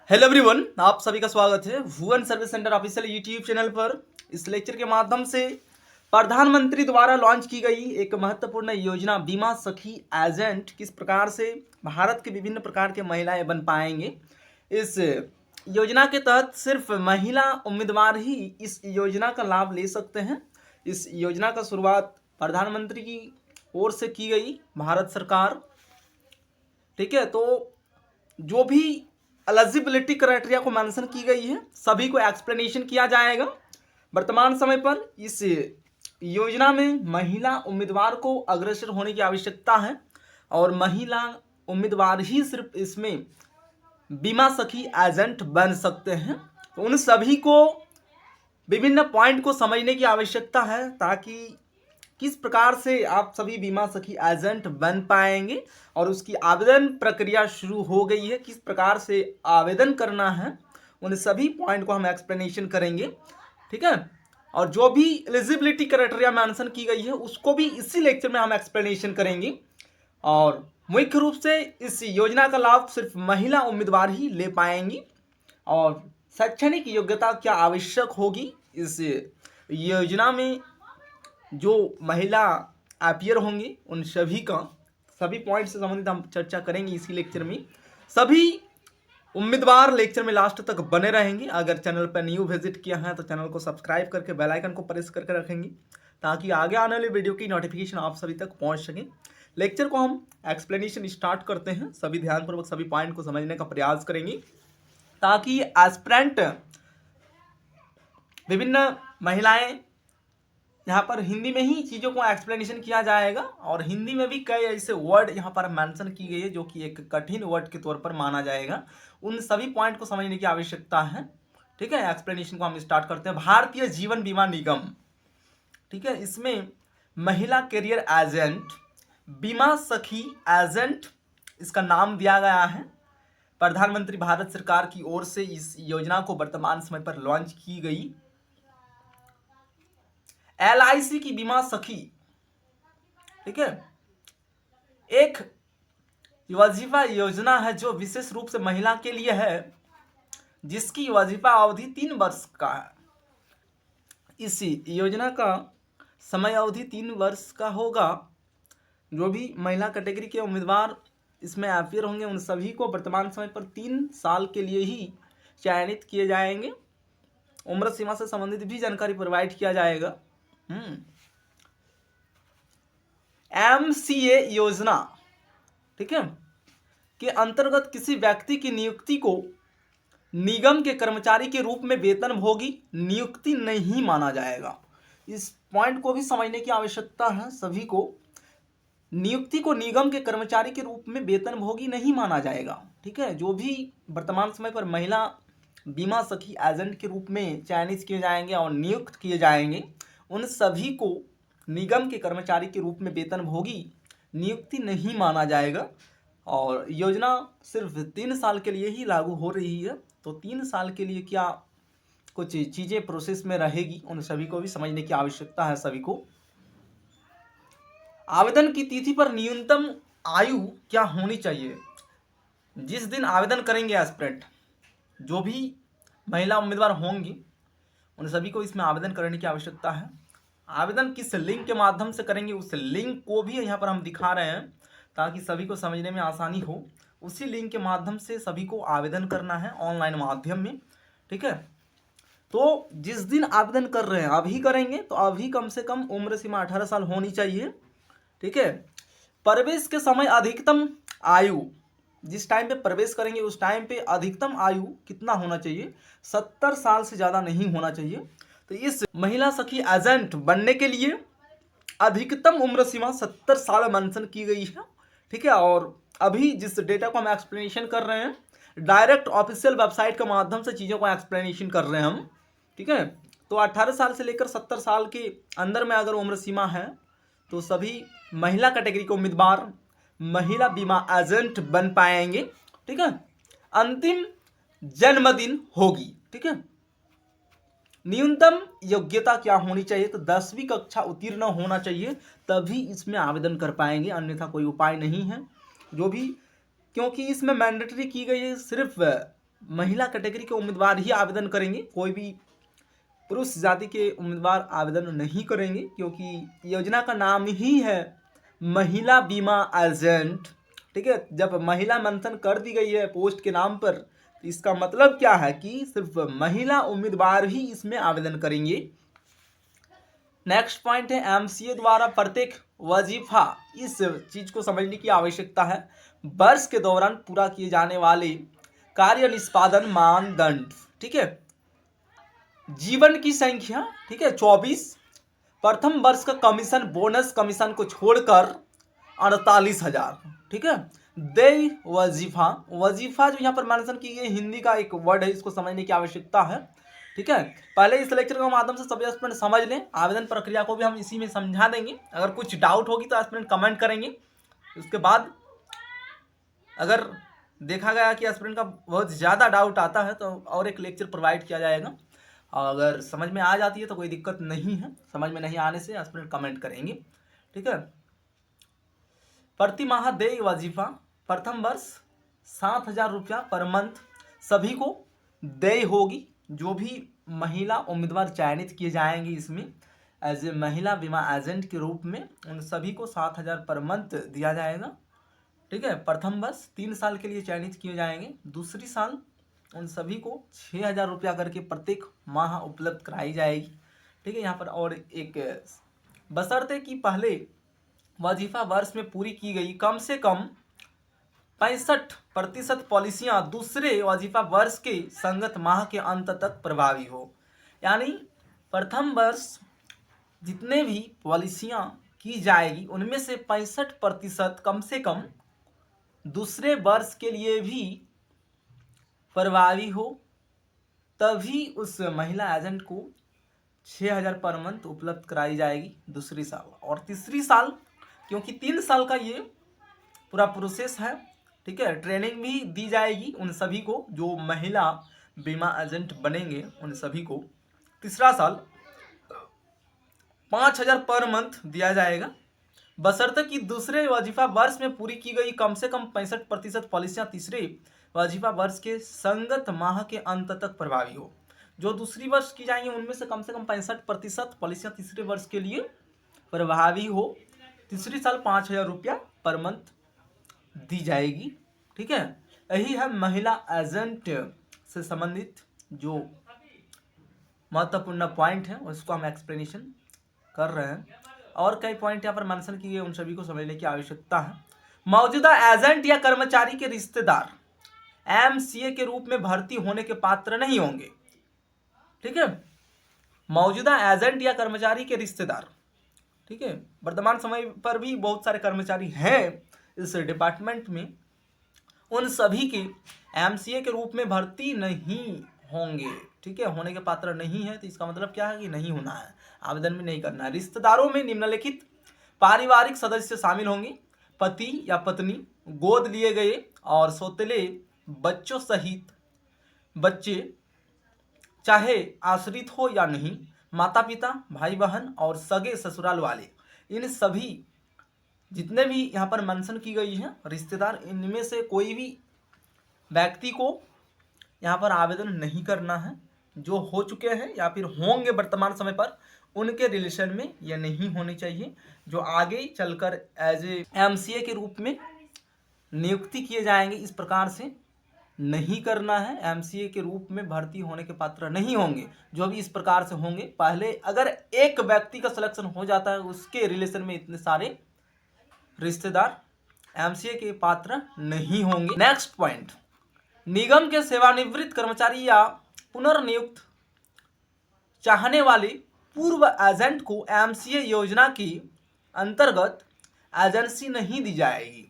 Hello everyone, आप सभी का स्वागत है Bhuvan service centre official YouTube channel पर। इस लेक्चर के माध्यम से प्रधानमंत्री द्वारा लॉन्च की गई एक महत्वपूर्ण योजना बीमा सखी एजेंट किस प्रकार से भारत के विभिन्न प्रकार के महिलाएं बन पाएंगे। इस योजना के तहत सिर्फ महिला उम्मीदवार ही इस योजना का लाभ ले सकते हैं। इस योजना का शुरुआत प्रधानमंत्री की ओर से की गई, भारत सरकार। ठीक है, तो जो भी एलिजिबिलिटी क्राइटेरिया को मेंशन की गई है सभी को एक्सप्लेनेशन किया जाएगा। वर्तमान समय पर इस योजना में महिला उम्मीदवार को अग्रसर होने की आवश्यकता है और महिला उम्मीदवार ही सिर्फ इसमें बीमा सखी एजेंट बन सकते हैं। तो उन सभी को विभिन्न पॉइंट को समझने की आवश्यकता है ताकि किस प्रकार से आप सभी बीमा सखी एजेंट बन पाएंगे और उसकी आवेदन प्रक्रिया शुरू हो गई है, किस प्रकार से आवेदन करना है उन सभी पॉइंट को हम एक्सप्लेनेशन करेंगे। ठीक है, और जो भी एलिजिबिलिटी क्राइटेरिया मेंशन की गई है उसको भी इसी लेक्चर में हम एक्सप्लेनेशन करेंगे। और मुख्य रूप से इस योजना का लाभ सिर्फ महिला उम्मीदवार ही ले पाएंगी और शैक्षणिक योग्यता क्या आवश्यक होगी इस योजना में जो महिला अपीयर होंगी उन सभी पॉइंट से संबंधित हम चर्चा करेंगे इसी लेक्चर में। सभी उम्मीदवार लेक्चर में लास्ट तक बने रहेंगे। अगर चैनल पर न्यू विजिट किया है तो चैनल को सब्सक्राइब करके बेल आइकन को प्रेस करके रखेंगे ताकि आगे आने वाली वीडियो की नोटिफिकेशन आप सभी तक पहुंच सके। लेक्चर को हम एक्सप्लेनेशन स्टार्ट करते हैं। सभी ध्यानपूर्वक सभी पॉइंट को समझने का प्रयास करेंगे ताकि एस्पिरेंट विभिन्न महिलाएं, यहाँ पर हिंदी में ही चीज़ों को एक्सप्लेनेशन किया जाएगा और हिंदी में भी कई ऐसे वर्ड यहाँ पर मेंशन की गई है जो कि एक कठिन वर्ड के तौर पर माना जाएगा। उन सभी पॉइंट को समझने की आवश्यकता है। ठीक है, एक्सप्लेनेशन को हम स्टार्ट करते हैं। भारतीय जीवन बीमा निगम, ठीक है, इसमें महिला कैरियर एजेंट, बीमा सखी एजेंट इसका नाम दिया गया है। प्रधानमंत्री भारत सरकार की ओर से इस योजना को वर्तमान समय पर लॉन्च की गई। LIC की बीमा सखी, ठीक है, एक वजीफा योजना है जो विशेष रूप से महिला के लिए है जिसकी वजीफा अवधि 3 वर्ष का है। इस योजना का समय अवधि 3 वर्ष का होगा। जो भी महिला कैटेगरी के उम्मीदवार इसमें अपीयर होंगे उन सभी को वर्तमान समय पर 3 साल के लिए ही चयनित किए जाएंगे। उम्र सीमा से संबंधित भी जानकारी प्रोवाइड किया जाएगा। MCA योजना, ठीक है, के अंतर्गत किसी व्यक्ति की नियुक्ति को निगम के कर्मचारी के रूप में वेतनभोगी नियुक्ति नहीं माना जाएगा। इस पॉइंट को भी समझने की आवश्यकता है सभी को। नियुक्ति को निगम के कर्मचारी के रूप में वेतनभोगी नहीं माना जाएगा। ठीक है, जो भी वर्तमान समय पर महिला बीमा सखी एजेंट के रूप में चयनित किए जाएंगे और नियुक्त किए जाएंगे उन सभी को निगम के कर्मचारी के रूप में वेतनभोगी नियुक्ति नहीं माना जाएगा और योजना सिर्फ 3 साल के लिए ही लागू हो रही है। तो 3 साल के लिए क्या कुछ चीज़ें प्रोसेस में रहेगी उन सभी को भी समझने की आवश्यकता है सभी को। आवेदन की तिथि पर न्यूनतम आयु क्या होनी चाहिए। जिस दिन आवेदन करेंगे एस्पिरेंट, जो भी महिला उम्मीदवार होंगी उन सभी को इसमें आवेदन करने की आवश्यकता है। आवेदन किस लिंक के माध्यम से करेंगे उस लिंक को भी यहाँ पर हम दिखा रहे हैं ताकि सभी को समझने में आसानी हो। उसी लिंक के माध्यम से सभी को आवेदन करना है ऑनलाइन माध्यम में। ठीक है, तो जिस दिन आवेदन कर रहे हैं अभी करेंगे तो अभी कम से कम उम्र सीमा 18 साल होनी चाहिए। ठीक है, प्रवेश के समय अधिकतम आयु, जिस टाइम पे प्रवेश करेंगे उस टाइम पे अधिकतम आयु कितना होना चाहिए, 70 साल से ज़्यादा नहीं होना चाहिए। तो इस महिला सखी एजेंट बनने के लिए अधिकतम उम्र सीमा 70 साल मेंशन की गई है। ठीक है, और अभी जिस डेटा को हम एक्सप्लेनेशन कर रहे हैं डायरेक्ट ऑफिशियल वेबसाइट के माध्यम से चीज़ों को एक्सप्लेनेशन कर रहे हैं हम। ठीक है, तो 18 साल से लेकर 70 साल के अंदर में अगर उम्र सीमा है तो सभी महिला कैटेगरी के उम्मीदवार महिला बीमा एजेंट बन पाएंगे। ठीक है, अंतिम जन्मदिन होगी। ठीक है, न्यूनतम योग्यता क्या होनी चाहिए तो 10वीं कक्षा उत्तीर्ण होना चाहिए, तभी इसमें आवेदन कर पाएंगे, अन्यथा कोई उपाय नहीं है। जो भी, क्योंकि इसमें मैंडेटरी की गई है सिर्फ महिला कैटेगरी के उम्मीदवार ही आवेदन करेंगे, कोई भी पुरुष जाति के उम्मीदवार आवेदन नहीं करेंगे, क्योंकि योजना का नाम ही है महिला बीमा एजेंट। ठीक है, जब महिला मेंशन कर दी गई है पोस्ट के नाम पर, तो इसका मतलब क्या है कि सिर्फ महिला उम्मीदवार ही इसमें आवेदन करेंगे। नेक्स्ट पॉइंट है एमसीए द्वारा प्रत्येक वजीफा, इस चीज को समझने की आवश्यकता है, वर्ष के दौरान पूरा किए जाने वाले कार्य निष्पादन मानदंड। ठीक है, जीवन की संख्या, ठीक है 24, प्रथम वर्ष का कमीशन बोनस कमीशन को छोड़कर 48,000। ठीक है, देय वजीफा, वजीफा जो यहाँ पर मेंशन की गई हिंदी का एक वर्ड है, इसको समझने की आवश्यकता है। ठीक है, पहले इस लेक्चर के माध्यम से सभी एस्पिरेंट समझ लें, आवेदन प्रक्रिया को भी हम इसी में समझा देंगे। अगर कुछ डाउट होगी तो एस्पिरेंट कमेंट करेंगे। उसके बाद अगर देखा गया कि एस्पिरेंट का बहुत ज़्यादा डाउट आता है तो और एक लेक्चर प्रोवाइड किया जाएगा। अगर समझ में आ जाती है तो कोई दिक्कत नहीं है, समझ में नहीं आने से एस्पिरेंट कमेंट करेंगे। ठीक है, प्रति माह देय वजीफा, प्रथम वर्ष 7,000 रुपया पर मंथ सभी को देय होगी। जो भी महिला उम्मीदवार चयनित किए जाएंगे इसमें एज ए महिला बीमा एजेंट के रूप में, उन सभी को 7,000 पर मंथ दिया जाएगा। ठीक है, प्रथम वर्ष 3 साल के लिए चयनित किए जाएंगे, दूसरी साल उन सभी को 6,000 रुपया करके प्रत्येक माह उपलब्ध कराई जाएगी। ठीक है, यहाँ पर और एक बशर्ते कि पहले वजीफा वर्ष में पूरी की गई कम से कम 65% पॉलिसियां दूसरे वजीफा वर्ष के संगत माह के अंत तक प्रभावी हो। यानी प्रथम वर्ष जितने भी पॉलिसियां की जाएगी उनमें से 65% कम से कम दूसरे वर्ष के लिए भी प्रभावी हो, तभी उस महिला एजेंट को 6,000 पर मंथ उपलब्ध कराई जाएगी दूसरी साल। और तीसरी साल, क्योंकि 3 साल का ये पूरा प्रोसेस है, ठीक है, ट्रेनिंग भी दी जाएगी उन सभी को जो महिला बीमा एजेंट बनेंगे, उन सभी को तीसरा साल 5,000 पर मंथ दिया जाएगा, बशर्ते कि दूसरे वजीफा वर्ष में पूरी की गई कम से कम 65% पॉलिसियां तीसरे वजीफा वर्ष के संगत माह के अंत तक प्रभावी हो। जो दूसरी वर्ष की जाएंगी उनमें से कम 65% पॉलिसियां तीसरे वर्ष के लिए प्रभावी हो। तीसरी साल 5,000 रुपया पर मंथ दी जाएगी। ठीक है, यही है महिला एजेंट से संबंधित जो महत्वपूर्ण पॉइंट है, उसको हम एक्सप्लेनेशन कर रहे हैं। और कई पॉइंट यहाँ पर मेंशन किए गए, उन सभी को समझने की आवश्यकता है। मौजूदा एजेंट या कर्मचारी के रिश्तेदार एमसीए के रूप में भर्ती होने के पात्र नहीं होंगे। ठीक है, मौजूदा एजेंट या कर्मचारी के रिश्तेदार, ठीक है, वर्तमान समय पर भी बहुत सारे कर्मचारी हैं इस डिपार्टमेंट में, उन सभी के एमसीए के रूप में भर्ती नहीं होंगे। ठीक है, होने के पात्र नहीं है तो इसका मतलब क्या है कि नहीं होना है, आवेदन में नहीं करना है। रिश्तेदारों में निम्नलिखित पारिवारिक सदस्य शामिल होंगे: पति या पत्नी, गोद लिए गए और सौतेले बच्चों सहित बच्चे, चाहे आश्रित हो या नहीं, माता पिता, भाई बहन और सगे ससुराल वाले। इन सभी जितने भी यहाँ पर मेंशन की गई है रिश्तेदार, इनमें से कोई भी व्यक्ति को यहाँ पर आवेदन नहीं करना है। जो हो चुके हैं या फिर होंगे वर्तमान समय पर, उनके रिलेशन में यह नहीं होनी चाहिए। जो आगे चलकर एज ए एमसीए के रूप में नियुक्ति किए जाएंगे, इस प्रकार से नहीं करना है। एमसीए के रूप में भर्ती होने के पात्र नहीं होंगे जो भी इस प्रकार से होंगे। पहले अगर एक व्यक्ति का सिलेक्शन हो जाता है, उसके रिलेशन में इतने सारे रिश्तेदार एमसीए के पात्र नहीं होंगे। नेक्स्ट पॉइंट, निगम के सेवानिवृत्त कर्मचारी या पुनर्नियुक्त चाहने वाले पूर्व एजेंट को एमसीए योजना के अंतर्गत एजेंसी नहीं दी जाएगी।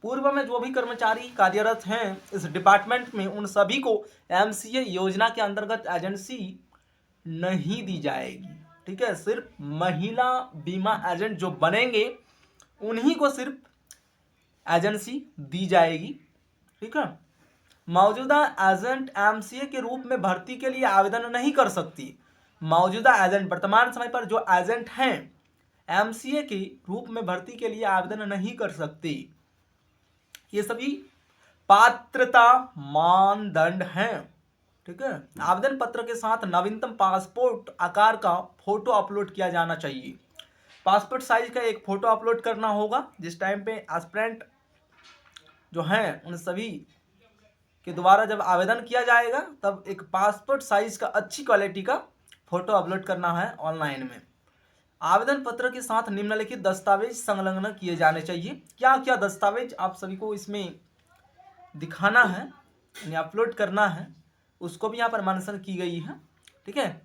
पूर्व में जो भी कर्मचारी कार्यरत हैं इस डिपार्टमेंट में, उन सभी को एमसीए योजना के अंतर्गत एजेंसी नहीं दी जाएगी। ठीक है, सिर्फ महिला बीमा एजेंट जो बनेंगे उन्हीं को सिर्फ एजेंसी दी जाएगी। ठीक है, मौजूदा एजेंट एमसीए के रूप में भर्ती के लिए आवेदन नहीं कर सकती। मौजूदा एजेंट, वर्तमान समय पर जो एजेंट हैं, एमसीए के रूप में भर्ती के लिए आवेदन नहीं कर सकते। ये सभी पात्रता मानदंड हैं। ठीक है, आवेदन पत्र के साथ नवीनतम पासपोर्ट आकार का फोटो अपलोड किया जाना चाहिए। पासपोर्ट साइज का एक फोटो अपलोड करना होगा। जिस टाइम पे एस्पिरेंट जो हैं उन सभी के द्वारा जब आवेदन किया जाएगा तब एक पासपोर्ट साइज का अच्छी क्वालिटी का फोटो अपलोड करना है ऑनलाइन में। आवेदन पत्र के साथ निम्नलिखित दस्तावेज संलग्न किए जाने चाहिए। क्या क्या दस्तावेज आप सभी को इसमें दिखाना है यानी अपलोड करना है, उसको भी यहाँ पर मेंशन की गई है। ठीक है,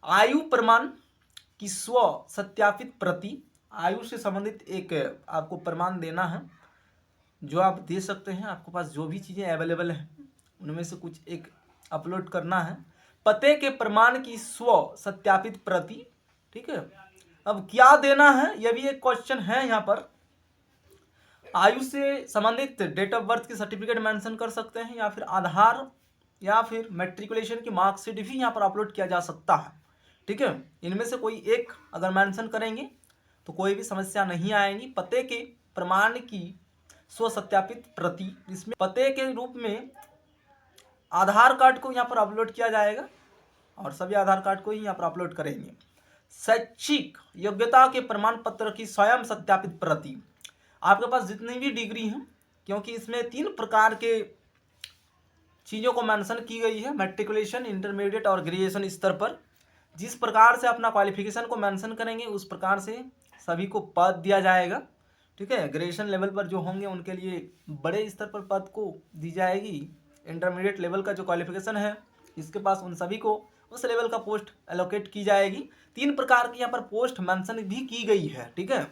आयु प्रमाण की स्व सत्यापित प्रति, आयु से संबंधित एक आपको प्रमाण देना है जो आप दे सकते हैं। आपके पास जो भी चीज़ें अवेलेबल हैं उनमें से कुछ एक अपलोड करना है। पते के प्रमाण की स्व सत्यापित प्रति। ठीक है, अब क्या देना है यह भी एक क्वेश्चन है यहाँ पर। आयु से संबंधित डेट ऑफ बर्थ की सर्टिफिकेट मेंशन कर सकते हैं या फिर आधार या फिर मैट्रिकुलेशन की मार्कशीट भी यहाँ पर अपलोड किया जा सकता है। ठीक है, इनमें से कोई एक अगर मेंशन करेंगे तो कोई भी समस्या नहीं आएगी। पते के प्रमाण की स्व सत्यापित प्रति, इसमें पते के रूप में आधार कार्ड को यहाँ पर अपलोड किया जाएगा और सभी आधार कार्ड को ही यहाँ पर अपलोड करेंगे। शैक्षिक योग्यता के प्रमाण पत्र की स्वयं सत्यापित प्रति, आपके पास जितनी भी डिग्री हैं, क्योंकि इसमें 3 प्रकार के चीज़ों को मेंशन की गई है, मैट्रिकुलेशन, इंटरमीडिएट और ग्रेजुएशन स्तर पर। जिस प्रकार से अपना क्वालिफिकेशन को मेंशन करेंगे उस प्रकार से सभी को पद दिया जाएगा। ठीक है, ग्रेजुएशन लेवल पर जो होंगे उनके लिए बड़े स्तर पर पद को दी जाएगी। इंटरमीडिएट लेवल का जो क्वालिफिकेशन है इसके पास उन सभी को उस लेवल का पोस्ट एलोकेट की जाएगी। 3 प्रकार की यहाँ पर पोस्ट मेंशन भी की गई है। ठीक है,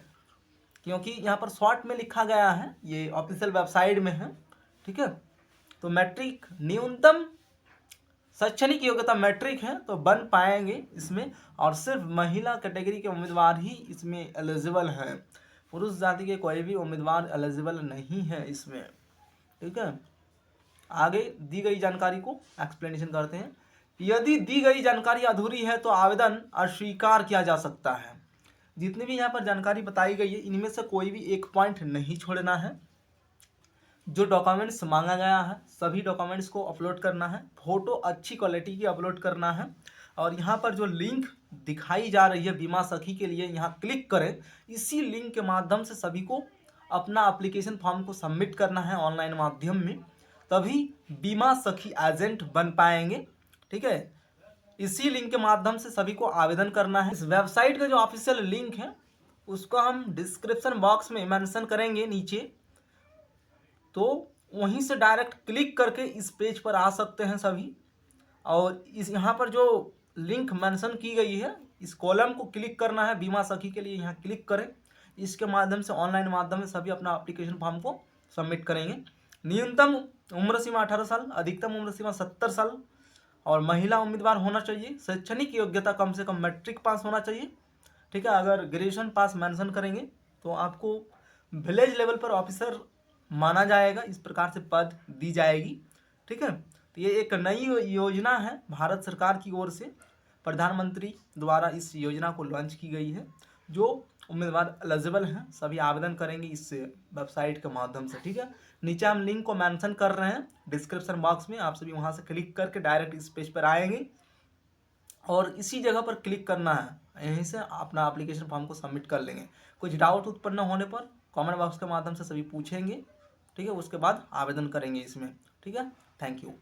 क्योंकि यहाँ पर शॉर्ट में लिखा गया है, ये ऑफिशियल वेबसाइट में है। ठीक है, तो मैट्रिक न्यूनतम शैक्षणिक योग्यता मैट्रिक है तो बन पाएंगे इसमें, और सिर्फ महिला कैटेगरी के उम्मीदवार ही इसमें एलिजिबल हैं। पुरुष जाति के कोई भी उम्मीदवार एलिजिबल नहीं है इसमें। ठीक है, आगे दी गई जानकारी को एक्सप्लेनेशन करते हैं। यदि दी गई जानकारी अधूरी है तो आवेदन अस्वीकार किया जा सकता है। जितनी भी यहाँ पर जानकारी बताई गई है इनमें से कोई भी एक पॉइंट नहीं छोड़ना है। जो डॉक्यूमेंट्स मांगा गया है सभी डॉक्यूमेंट्स को अपलोड करना है। फोटो अच्छी क्वालिटी की अपलोड करना है। और यहाँ पर जो लिंक दिखाई जा रही है बीमा सखी के लिए, यहाँ क्लिक करें। इसी लिंक के माध्यम से सभी को अपना एप्लीकेशन फॉर्म को सबमिट करना है ऑनलाइन माध्यम में, तभी बीमा सखी एजेंट बन पाएंगे। ठीक है, इसी लिंक के माध्यम से सभी को आवेदन करना है। इस वेबसाइट का जो ऑफिशियल लिंक है उसको हम डिस्क्रिप्शन बॉक्स में मेंशन करेंगे नीचे, तो वहीं से डायरेक्ट क्लिक करके इस पेज पर आ सकते हैं सभी। और इस यहाँ पर जो लिंक मेंशन की गई है इस कॉलम को क्लिक करना है बीमा सखी के लिए, यहाँ क्लिक करें। इसके माध्यम से ऑनलाइन माध्यम से सभी अपना एप्लीकेशन फॉर्म को सबमिट करेंगे। न्यूनतम उम्र सीमा 18 साल, अधिकतम उम्र सीमा 70 साल और महिला उम्मीदवार होना चाहिए। शैक्षणिक योग्यता कम से कम मैट्रिक पास होना चाहिए। ठीक है, अगर ग्रेजुएशन पास मेंशन करेंगे तो आपको विलेज लेवल पर ऑफिसर माना जाएगा, इस प्रकार से पद दी जाएगी। ठीक है, तो ये एक नई योजना है भारत सरकार की ओर से, प्रधानमंत्री द्वारा इस योजना को लॉन्च की गई है। जो उम्मीदवार एलिजिबल हैं सभी आवेदन करेंगे इस वेबसाइट के माध्यम से। ठीक है, नीचे हम लिंक को मेंशन कर रहे हैं डिस्क्रिप्शन बॉक्स में, आप सभी वहां से क्लिक करके डायरेक्ट इस पेज पर आएंगे और इसी जगह पर क्लिक करना है, यहीं से अपना एप्लीकेशन फॉर्म को सबमिट कर लेंगे। कुछ डाउट उत्पन्न होने पर कमेंट बॉक्स के माध्यम से सभी पूछेंगे। ठीक है, उसके बाद आवेदन करेंगे इसमें। ठीक है, थैंक यू।